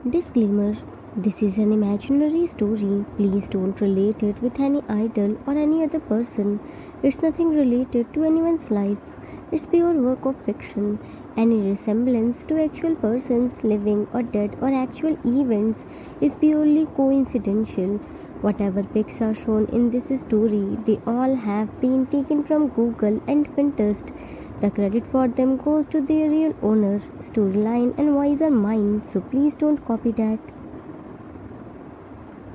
Disclaimer: this is an imaginary story. Please don't relate it with any idol or any other person. It's nothing related to anyone's life. It's pure work of fiction. Any resemblance to actual persons, living or dead, or actual events is purely coincidental. Whatever pics are shown in this story, they all have been taken from Google and Pinterest. The credit for them goes to their real owner. Storyline and voice are mine, so please don't copy that.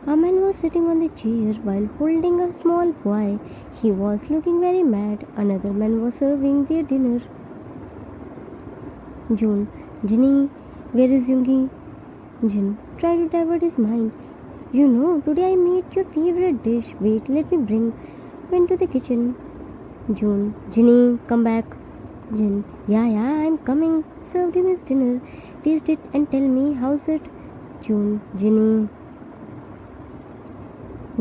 A man was sitting on the chair while holding a small boy. He was looking very mad. Another man was serving their dinner. June, Ginny, where is Yungi? Jin tried to divert his mind. You know, today I made your favorite dish. Wait, let me bring. Went to the kitchen. June, Ginny, come back. Jin, yeah, I'm coming. Served him his dinner. Taste it and tell me how's it. June, Ginny.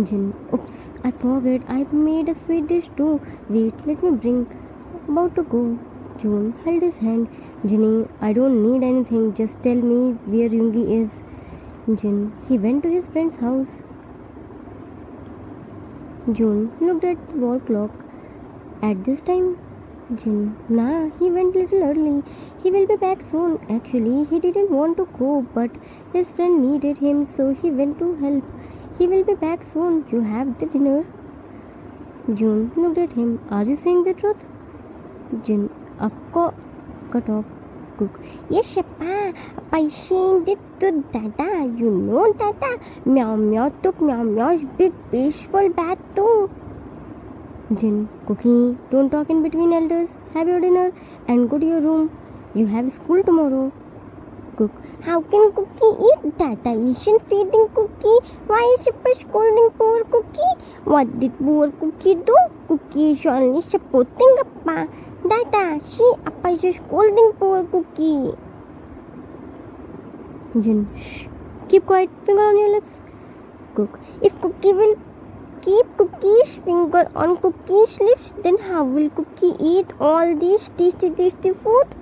Jin, oops, I forgot. I made a sweet dish too. Wait, let me bring. About to go. June held his hand. Ginny, I don't need anything. Just tell me where Yungi is. Jin, he went to his friend's house. June looked at the wall clock. At this time? Jin, nah, he went little early. He will be back soon. Actually, he didn't want to go, but his friend needed him, so he went to help. He will be back soon. You have the dinner. June looked at him. Are you saying the truth? Jin, of course, cut off. Cook. Yes, Papa. By saying it to Dada. You know Dada. Meow Meow took Meow Meow's big baseball bat too. Jin, Cookie, don't talk in between elders. Have your dinner and go to your room. You have school tomorrow. Cook, how can Cookie eat? Dada isn't feeding Cookie. Why is Papa scolding poor Cookie? What did poor Cookie do? Cookie is only supporting Appa. Dada, see, Appa is scolding poor Cookie. Jin, shh, keep quiet, finger on your lips. Cook, if Cookie will keep Cookie's finger on Cookie's lips, then how will Cookie eat all this tasty food?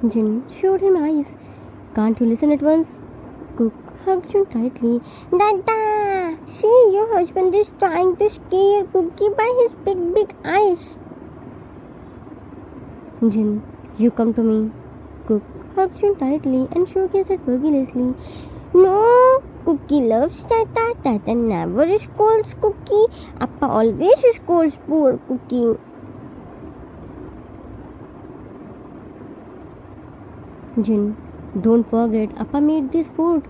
Jin showed him eyes. Can't you listen at once? Cook hugged Jin tightly. Dada! See, your husband is trying to scare Cookie by his big eyes. Jin, you come to me. Cook hugged Jin tightly and shook his head vigorously. No, Cookie loves Tata. Tata never scolds Cookie. Appa always scolds poor Cookie. Jin, don't forget, Appa made this food.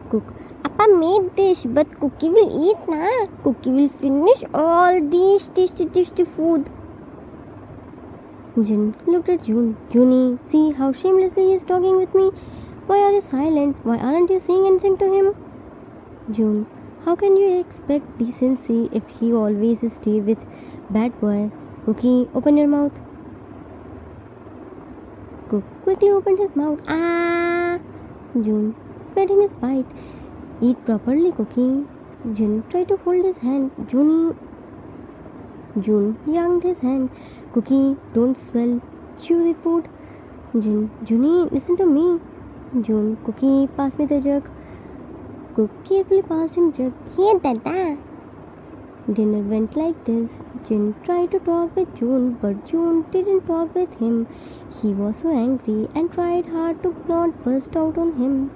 Cook, Appa made this, but Cookie will eat na. Cookie will finish all these tasty food. Jin looked at June. Junie, see how shamelessly he is talking with me. Why are you silent? Why aren't you saying anything to him? June, how can you expect decency if he always stay with bad boy? Cookie, open your mouth. Cook quickly opened his mouth. Ah! June fed him his bite. Eat properly, Cookie. Jin tried to hold his hand. June yanked his hand. Cookie, don't swell. Chew the food. Junie, listen to me. June, Cookie, pass me the jug. Cook carefully passed him jug. Here, Dada. Dinner went like this. Jin tried to talk with June, but June didn't talk with him. He was so angry and tried hard to not burst out on him.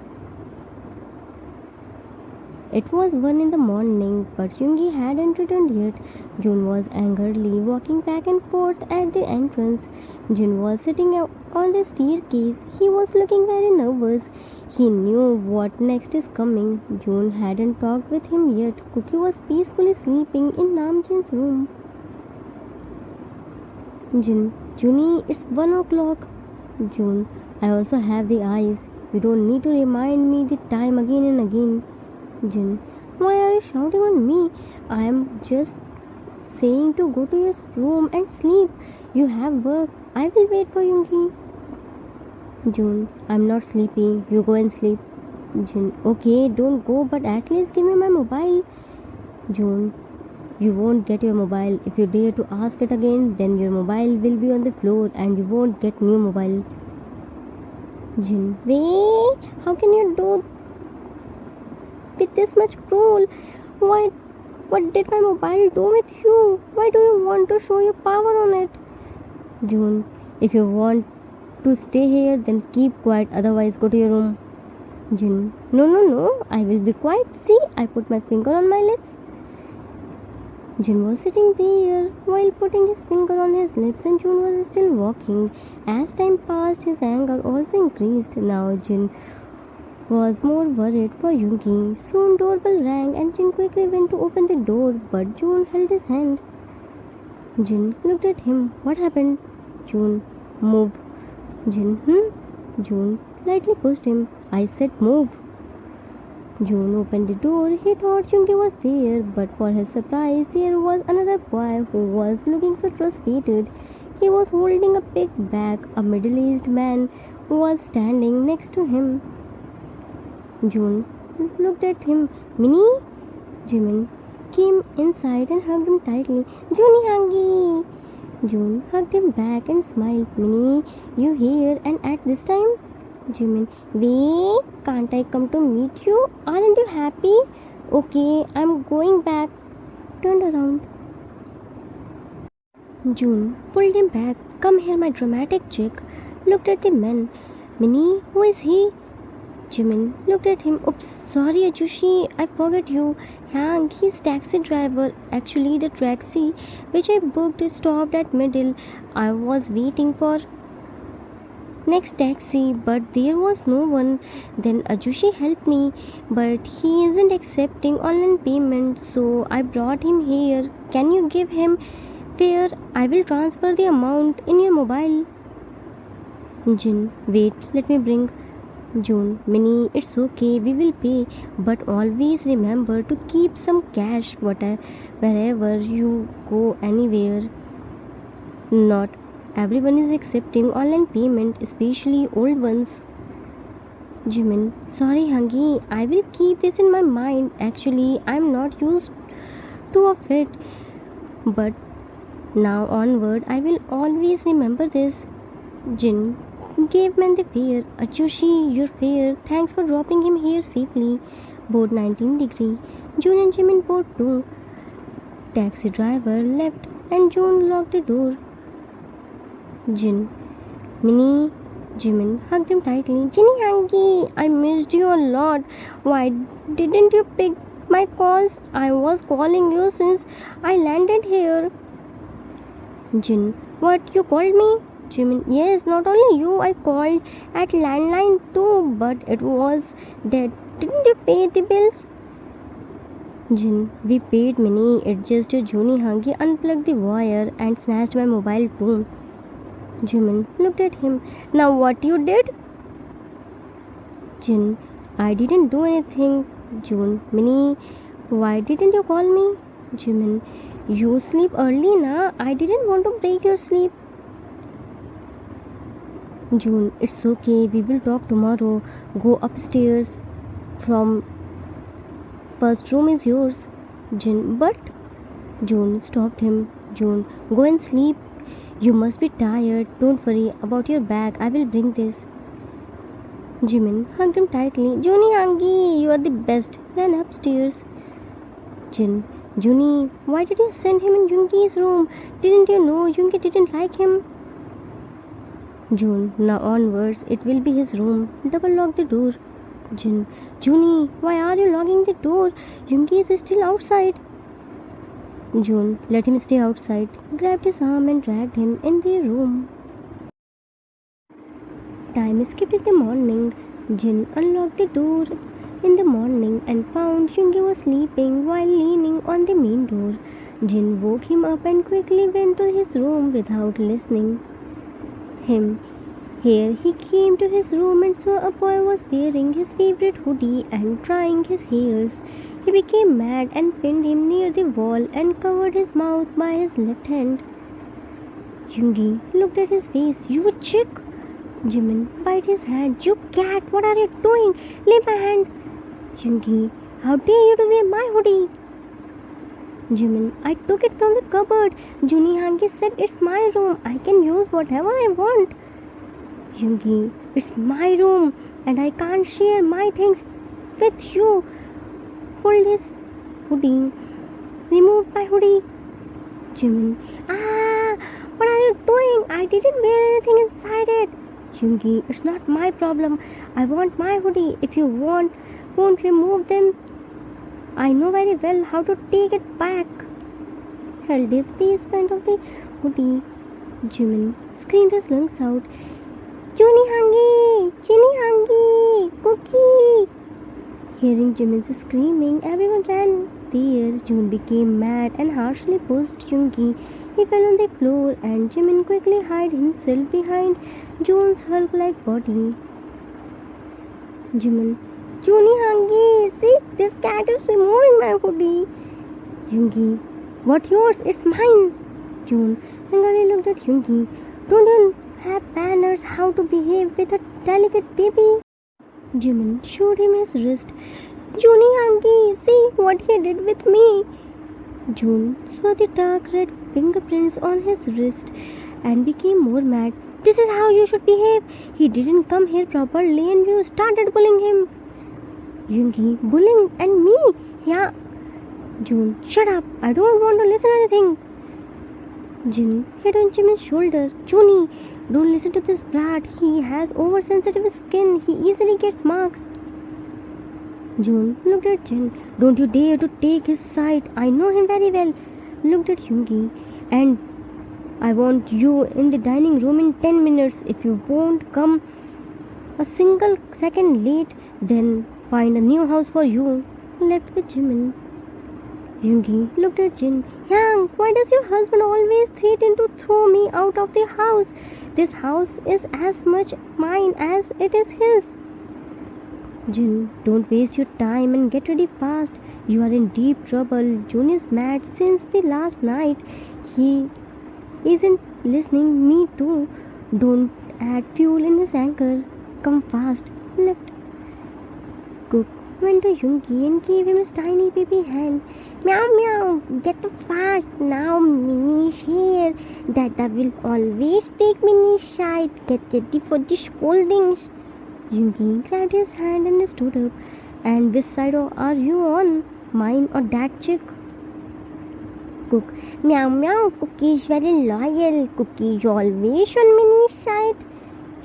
It was 1 in the morning, but Yungi hadn't returned yet. June was angrily walking back and forth at the entrance. Jin was sitting on the staircase. He was looking very nervous. He knew what next is coming. June hadn't talked with him yet. Cookie was peacefully sleeping in Namjin's room. Jin, Junie, it's 1 o'clock. June, I also have the eyes. You don't need to remind me the time again and again. Jin, why are you shouting on me? I am just saying to go to your room and sleep. You have work. I will wait for Yungi. June, I'm not sleepy. You go and sleep. Jin, okay, don't go, but at least give me my mobile. June, you won't get your mobile. If you dare to ask it again, then your mobile will be on the floor and you won't get new mobile. Jin, wait, how can you do with this much cruel? Why? What did my mobile do with you? Why do you want to show your power on it? June, if you want to stay here, then keep quiet, otherwise, go to your room. Jin, no, I will be quiet. See, I put my finger on my lips. Jin was sitting there while putting his finger on his lips, and June was still walking. As time passed, his anger also increased. Now Jin was more worried for Yoongi. Soon doorbell rang and Jin quickly went to open the door, but June held his hand. Jin looked at him. What happened? June, move. Jin, June lightly pushed him. I said move. June opened the door. He thought Yoongi was there, but for his surprise, there was another boy who was looking so frustrated. He was holding a big bag. A middle-aged man was standing next to him. June looked at him. Minnie? Jimin came inside and hugged him tightly. Junie Hangi! June hugged him back and smiled. Minnie, you here and at this time? Jimin, wait, can't I come to meet you? Aren't you happy? Okay, I'm going back. Turned around. June pulled him back. Come here, my dramatic chick. Looked at the man. Minnie, who is he? Jimin looked at him. Oops, sorry Ajushi, I forgot you. Hank, he's taxi driver. Actually, the taxi which I booked stopped at middle. I was waiting for next taxi, but there was no one. Then Ajushi helped me, but he isn't accepting online payment, so I brought him here. Can you give him fare? I will transfer the amount in your mobile. Jin, wait, let me bring. June, Minnie, it's okay, we will pay, but always remember to keep some cash wherever you go anywhere. Not everyone is accepting online payment, especially old ones. Jimin, sorry Hangi, I will keep this in my mind. Actually, I'm not used to of it, but now onward I will always remember this. Jin gave man the fare. Achushi, your fare. Thanks for dropping him here safely. Board 19 degree. June and Jimin board 2. Taxi driver left and June locked the door. Jin, Minnie, Jimin hugged him tightly. Jinny Hangi, I missed you a lot. Why didn't you pick my calls? I was calling you since I landed here. Jin, what, you called me? Jimin, yes, not only you, I called at landline too, but it was dead. Didn't you pay the bills? Jin, we paid Minnie. It just Junie Hangi unplugged the wire and snatched my mobile too. Jimin looked at him. Now what you did? Jin, I didn't do anything. June, Minnie, why didn't you call me? Jimin, you sleep early na. I didn't want to break your sleep. June, it's okay. We will talk tomorrow. Go upstairs. From first room is yours. Jin, but June stopped him. June, go and sleep. You must be tired. Don't worry about your bag. I will bring this. Jimin hugged him tightly. Junie Hangi, you are the best. Ran upstairs. Jin, Junie, why did you send him in Yoongi's room? Didn't you know Yoongi didn't like him? June, now onwards, it will be his room. Double lock the door. Jin, Junie, why are you locking the door? Yoongi is still outside. June, let him stay outside. Grabbed his arm and dragged him in their room. Time skipped in the morning. Jin unlocked the door in the morning and found Yoongi was sleeping while leaning on the main door. Jin woke him up and quickly went to his room without listening him. Here he came to his room and saw a boy was wearing his favorite hoodie and drying his hairs. He became mad and pinned him near the wall and covered his mouth by his left hand. Yoongi looked at his face. You chick! Jimin bit his hand. You cat! What are you doing? Leave my hand! Yoongi, how dare you to wear my hoodie? Jimin, I took it from the cupboard. Junie Hangi said it's my room. I can use whatever I want. Yoongi, it's my room and I can't share my things with you. Fold his hoodie. Remove my hoodie. Jimin, what are you doing? I didn't wear anything inside it. Yoongi, it's not my problem. I want my hoodie. If you won't remove them, I know very well how to take it back. Held his face front of the hoodie. Jimin screamed his lungs out. Juni Hangi! Chini Hangi! Cookie! Hearing Jimin's screaming, everyone ran there. June became mad and harshly pushed Yoongi. He fell on the floor and Jimin quickly hid himself behind June's Hulk-like body. Jimin, Juni Hangi! See, this cat is removing my hoodie. Yoongi, what yours? It's mine. June angrily looked at Yoongi. Don't you have manners how to behave with a delicate baby? Jimin showed him his wrist. Juni Hangi, see what he did with me. June saw the dark red fingerprints on his wrist and became more mad. This is how you should behave. He didn't come here properly and you started bullying him. Yoongi, bullying and me? Yeah. June, shut up. I don't want to listen to anything. Jin hit on Jimin's shoulder. Juni, don't listen to this brat. He has oversensitive skin. He easily gets marks. June looked at Jin. Don't you dare to take his side. I know him very well. Looked at Yoongi. And I want you in the dining room in 10 minutes. If you won't come a single second late, then find a new house for you. Left with Jimin. Yoongi looked at Jin. Yang, why does your husband always threaten to throw me out of the house? This house is as much mine as it is his. Jin, don't waste your time and get ready fast. You are in deep trouble. Jun is mad since the last night. He isn't listening. Me too. Don't add fuel in his anger. Come fast. Left. Cook went to Yoongi and gave him his tiny baby hand. Meow meow, get fast now, Minish here. Dada will always take Minish side. Get ready for the scoldings. Yoongi grabbed his hand and stood up. And which side are you on? Mine or that chick? Cook, meow meow, Cookie is very loyal. Cookie is always on Minish side.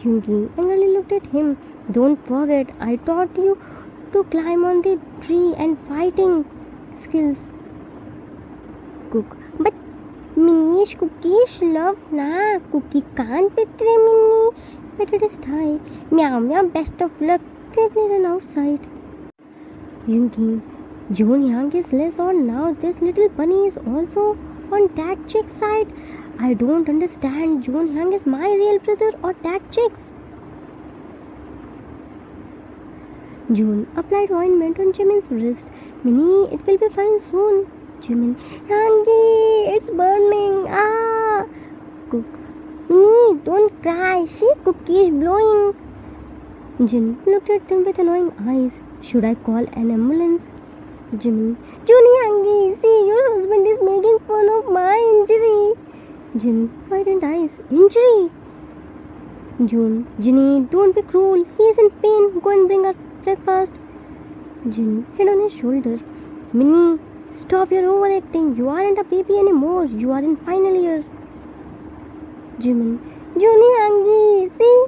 Yoongi angrily looked at him. Don't forget, I taught you to climb on the tree and fighting skills. Cook, but Minish Cookie's love na. Cookie can't betray Minnie. Petted his thigh. Meow meow, best of luck. Quickly ran outside. Yoongi, Jun Yang is less on now. This little bunny is also on that chick's side. I don't understand. Jun Yang is my real brother or that chick's. June applied ointment on Jimin's wrist. Minnie, it will be fine soon. Jimin, Yangi, it's burning. Ah! Cook, Minnie, don't cry. See, Cookie is blowing. Jin looked at them with annoying eyes. Should I call an ambulance? Jimin, Juni Yangi, see, your husband is making fun of my injury. Jin widened eyes. Injury? June, Jinny, don't be cruel. He is in pain. Go and bring our breakfast. Jin hid on his shoulder. Minnie, stop your overacting. You aren't a baby anymore. You are in final year. Jimin, Juni Angi, see?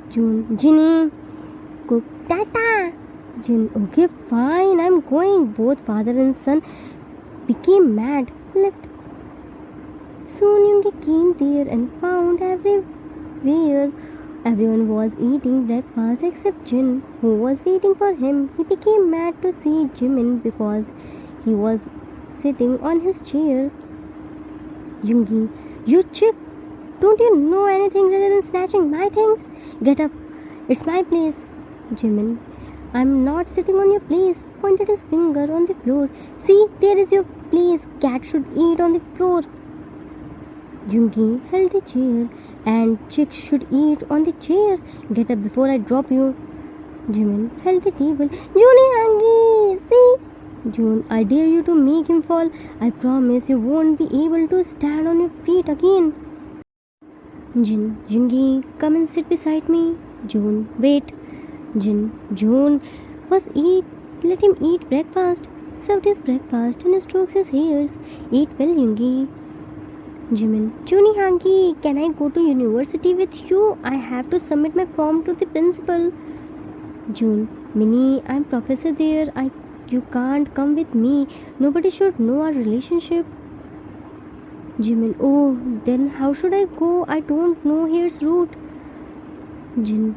June, Jinny. Cook, Tata. Jin, okay, fine. I'm going. Both father and son became mad. Left. Soon Yoongi came there and found everywhere. Everyone was eating breakfast except Jin, who was waiting for him. He became mad to see Jimin because he was sitting on his chair. Yoongi, you chick! Don't you know anything rather than snatching my things? Get up! It's my place. Jimin, I'm not sitting on your place. Pointed his finger on the floor. See, there is your place. Cat should eat on the floor. Yoongi held the chair, and chicks should eat on the chair. Get up before I drop you. Jimin held the table. Juni Hangi, see? June, I dare you to make him fall. I promise you won't be able to stand on your feet again. Jin, Jungi, come and sit beside me. June, wait. Jin, June, was eat. Let him eat breakfast. Served his breakfast and strokes his hairs. Eat well, Jungi. Jimin, Juni Hangi, can I go to university with you? I have to submit my form to the principal. June, Minnie, I'm professor there. You can't come with me. Nobody should know our relationship. Jimin, oh, then how should I go? I don't know here's route. Jin,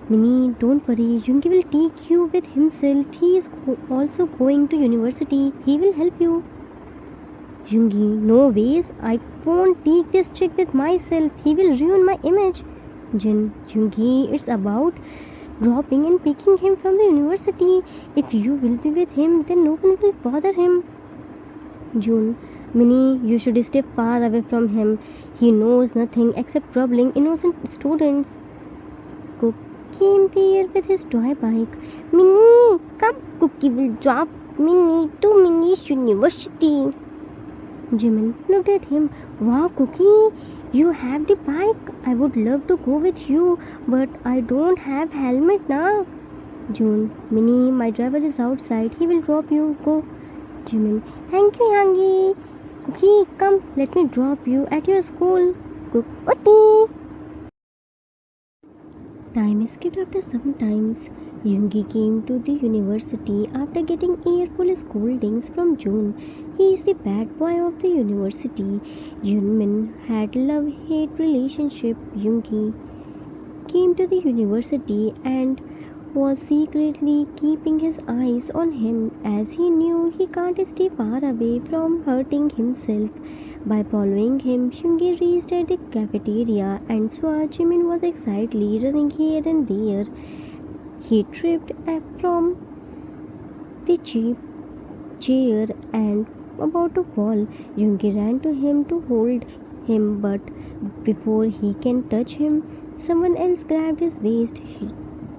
Minnie, don't worry. Jungi will take you with himself. He is also going to university. He will help you. Jungi, no ways. I won't take this chick with myself. He will ruin my image. Jin, Jungi, it's about dropping and picking him from the university. If you will be with him, then no one will bother him. June, Minnie, you should stay far away from him. He knows nothing except troubling innocent students. Cook came there with his toy bike. Minnie, come, Cookie will drop Minnie to Minnie's university. Jimin looked at him. Wow, Cookie, you have the bike. I would love to go with you, but I don't have helmet now. June, Minnie, my driver is outside. He will drop you. Go. Jimin, thank you, Yangi. Cookie, come, let me drop you at your school. Cook, Uti. Time skipped after some times. Yoongi came to the university after getting earful scoldings from June. He is the bad boy of the university. Yunmin had love-hate relationship. Yoongi came to the university and was secretly keeping his eyes on him as he knew he can't stay far away from hurting himself. By following him, Hyungi reached at the cafeteria and saw Jimin was excitedly running here and there. He tripped from the cheap chair and about to fall. Hyungi ran to him to hold him, but before he can touch him, someone else grabbed his waist.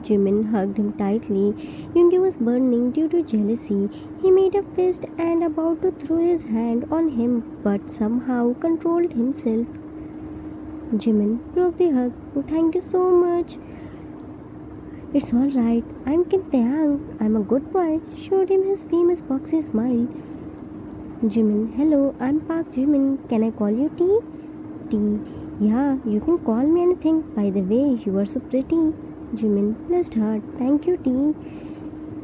Jimin hugged him tightly. Yoongi was burning due to jealousy. He made a fist and about to throw his hand on him, but somehow controlled himself. Jimin broke the hug. Thank you so much. It's alright. I'm Kim Taeyang. I'm a good boy. Showed him his famous boxy smile. Jimin, hello, I'm Park Jimin. Can I call you T? T. Yeah, you can call me anything. By the way, you are so pretty. Jimin blessed heart. Thank you, T.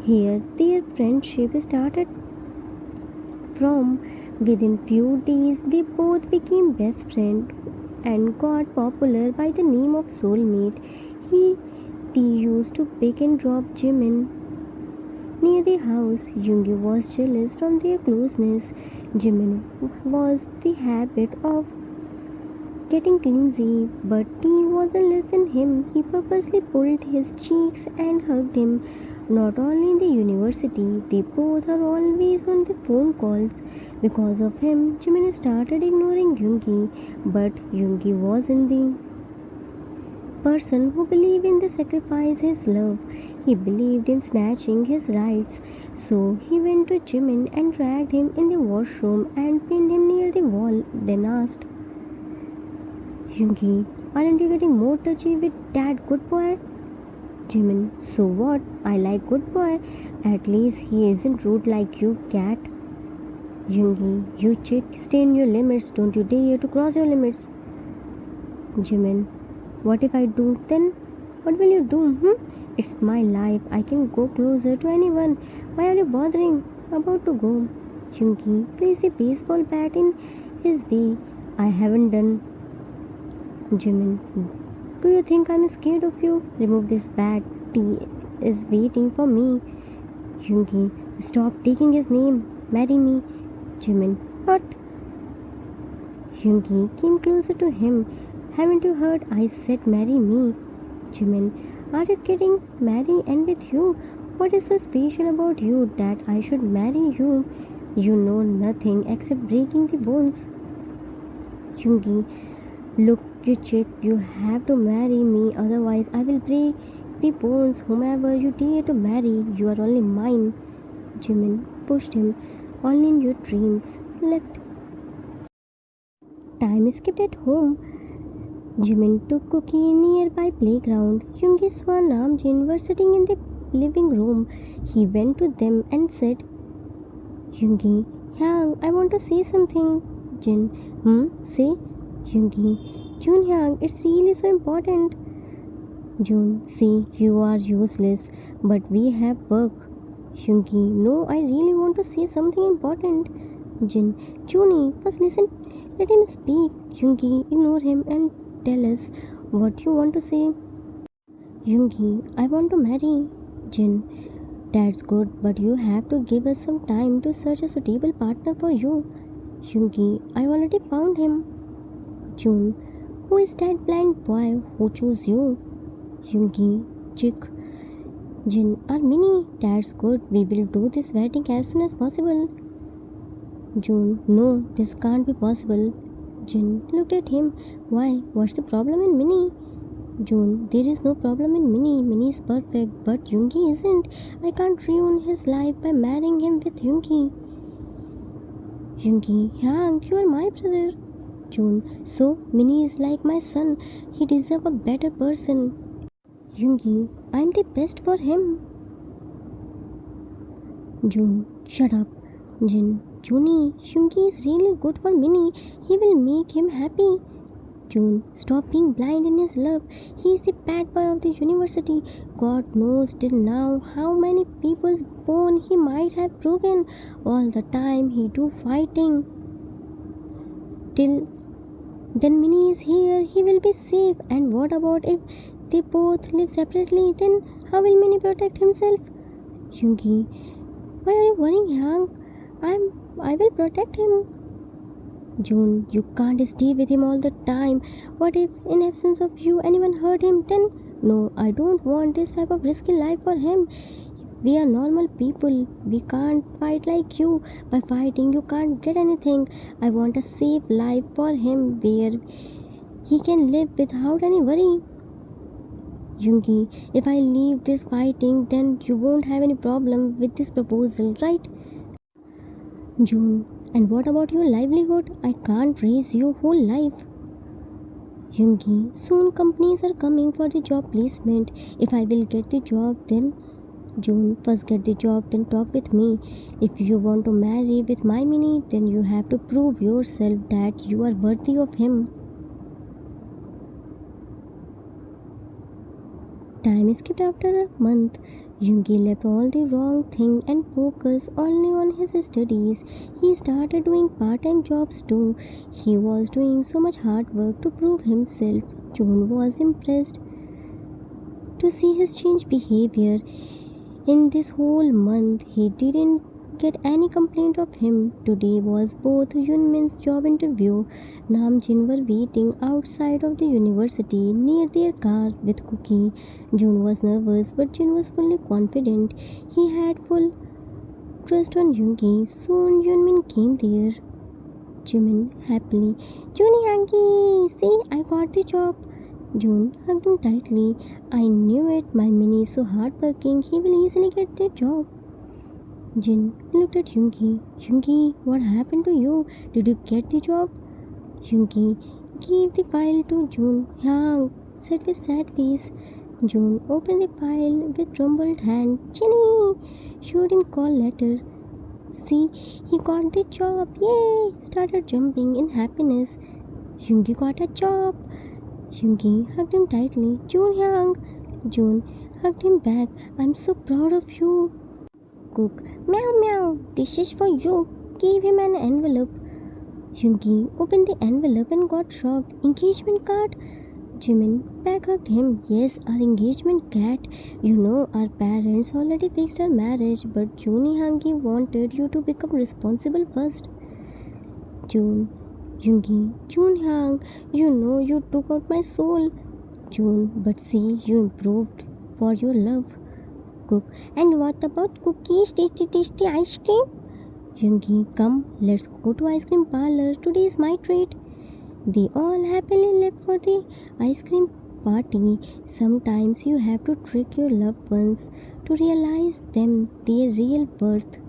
Here, their friendship started from. Within few days, they both became best friends and got popular by the name of soulmate. T used to pick and drop Jimin near the house. Yoongi was jealous from their closeness. Jimin was the habit of getting clingy, but T wasn't less than him. He purposely pulled his cheeks and hugged him. Not only in the university, they both are always on the phone calls. Because of him, Jimin started ignoring Yoongi, but Yoongi wasn't the person who believed in the sacrifice his love. He believed in snatching his rights. So he went to Jimin and dragged him in the washroom and pinned him near the wall, then asked, Yoongi, aren't you getting more touchy with that good boy? Jimin, so what? I like good boy. At least he isn't rude like you, cat. Yoongi, you chick, stay in your limits. Don't you dare to cross your limits. Jimin, what if I do then? What will you do? It's my life. I can go closer to anyone. Why are you bothering? About to go. Yoongi, place the baseball bat in his way. I haven't done. Jimin, do you think I'm scared of you? Remove this bat. T is waiting for me. Yoongi, stop taking his name. Marry me. Jimin, what? Yoongi came closer to him. Haven't you heard? I said marry me. Jimin, are you kidding? Marry and with you? What is so special about you that I should marry you? You know nothing except breaking the bones. Yoongi, look, you chick, you have to marry me, otherwise I will break the bones. Whomever you dare to marry, you are only mine. Jimin pushed him. Only in your dreams. Left. Time skipped at home. Jimin took Cookie nearby playground. Yoongi saw Namjoon were sitting in the living room. He went to them and said, Yoongi, Hyang, I want to say something. Jin, say? Yoongi, Junhyang, it's really so important. June, see, you are useless, but we have work. Yoongi, no, I really want to say something important. Jin, Junie, first listen, let him speak. Yoongi, ignore him and tell us what you want to say. Yoongi, I want to marry. Jin, that's good, but you have to give us some time to search a suitable partner for you. Yoongi, I already found him. June, who is that blind boy who chose you? Yoongi, Chick. Jin, or Minnie, that's good. We will do this wedding as soon as possible. June, no, this can't be possible. Jin looked at him. Why? What's the problem in Minnie? June, there is no problem in Minnie. Minnie is perfect, but Yoongi isn't. I can't ruin his life by marrying him with Yoongi. Yoongi, Hyang, you are my brother. June, so Minnie is like my son. He deserves a better person. Yoongi, I'm the best for him. June, shut up. Jin, Junie, Yoongi is really good for Minnie. He will make him happy. June, stop being blind in his love. He is the bad boy of the university. God knows till now how many people's bone he might have broken. All the time he do fighting. Till then Minnie is here, he will be safe. And what about if they both live separately? Then how will Minnie protect himself? Yoongi, why are you worrying, Hyang? I will protect him. June, you can't stay with him all the time. What if, in absence of you, anyone hurt him? Then, no, I don't want this type of risky life for him. We are normal people. We can't fight like you. By fighting, you can't get anything. I want a safe life for him where he can live without any worry. Yoongi, if I leave this fighting, then you won't have any problem with this proposal, right? June, and what about your livelihood? I can't raise your whole life. Yoongi, soon companies are coming for the job placement. If I will get the job, then June, first get the job, then talk with me. If you want to marry with my Minnie, then you have to prove yourself that you are worthy of him. Time skipped after a month. Yoongi left all the wrong thing and focused only on his studies. He started doing part-time jobs too. He was doing so much hard work to prove himself. June was impressed to see his changed behavior. In this whole month, he didn't get any complaint of him. Today was both Yunmin's job interview. Namjin were waiting outside of the university near their car with Cookie. June was nervous, but Jin was fully confident. He had full trust on Yoongi. Soon Yunmin came there. Jimin happily, Junie Hanky, see, I got the job. June hugged him tightly. I knew it. My Minnie is so hardworking. He will easily get the job. Jin looked at Yoongi. Yoongi, what happened to you? Did you get the job? Yoongi gave the file to June. Hyang said with sad face. June opened the file with trembled hand. Jinny showed him call letter. See, he got the job. Yay! Started jumping in happiness. Yoongi got a job. Yoongi hugged him tightly. June Hyang. June hugged him back. I'm so proud of you. Cook. Meow meow. This is for you. Gave him an envelope. Yoongi opened the envelope and got shocked. Engagement card? Jimin back hugged him. Yes, our engagement cat. You know, our parents already fixed our marriage, but Junie Hangi wanted you to become responsible first. June. Yoongi. June Hang, you know you took out my soul. June, but see, you improved for your love. Cook. And what about cookies, tasty ice cream? Yoongi, come, let's go to ice cream parlor. Today is my treat. They all happily left for the ice cream party. Sometimes you have to trick your loved ones to realize them their real worth.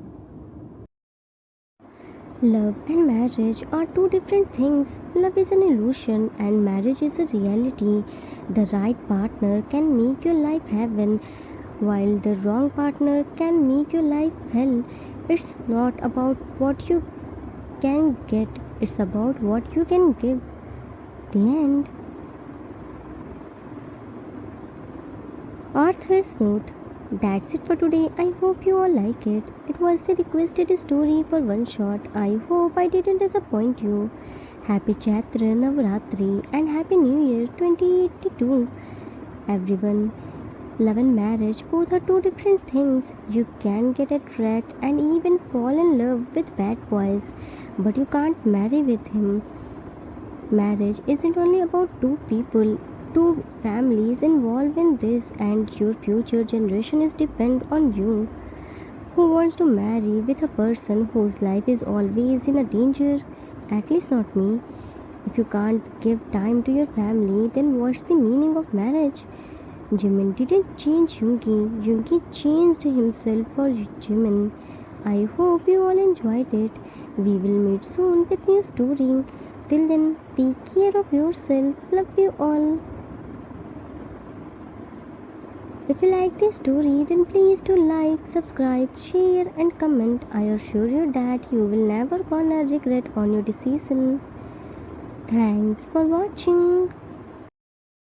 Love and marriage are two different things. Love is an illusion and marriage is a reality. The right partner can make your life heaven, while the wrong partner can make your life hell. It's not about what you can get, it's about what you can give. The end. Arthur's note. That's it for today. I hope you all like it. It was the requested story for one shot. I hope I didn't disappoint you. Happy Chaitra Navratri and Happy New Year 2082. Everyone, love and marriage both are two different things. You can get attracted and even fall in love with bad boys, but you can't marry with him. Marriage isn't only about two people, two families involved in this, and your future generation is depend on you. Who wants to marry with a person whose life is always in a danger? At least not me. If you can't give time to your family, then what's the meaning of marriage? Jimin didn't change Yoongi. Yoongi changed himself for Jimin. I hope you all enjoyed it. We will meet soon with new story. Till then, take care of yourself. Love you all. If you like this story, then please do like, subscribe, share, and comment. I assure you that you will never gonna regret on your decision. Thanks for watching.